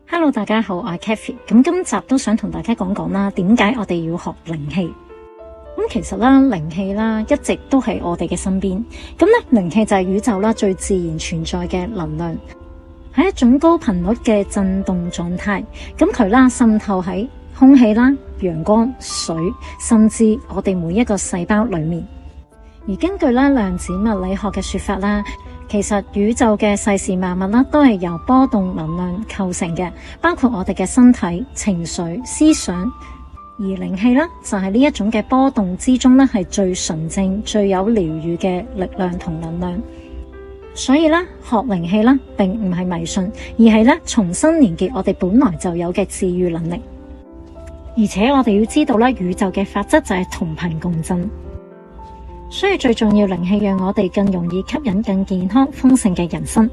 Hello， 大家好，我係 Kathy。咁今集都想同大家講講啦，點解我哋要學靈氣？咁其實啦，靈氣啦，一直都喺我哋嘅身邊。咁咧，靈氣就係宇宙啦最自然存在嘅能量，係一種高頻率嘅震動狀態。咁佢啦滲透喺空氣啦、陽光、水，甚至我哋每一個細胞裏面。而根據啦量子物理學嘅說法啦，其實宇宙嘅世事萬物啦，都係由波動能量構成嘅，包括我哋嘅身體、情緒、思想。而靈氣啦，就係呢一種嘅波動之中咧，係最純正、最有療癒嘅力量同能量。所以咧，學靈氣啦，並唔係迷信，而係咧重新連結我哋本來就有嘅治癒能力。而且我哋要知道啦，宇宙嘅法則就係同頻共振。所以最重要，靈氣讓我哋更容易吸引更健康豐盛嘅人生。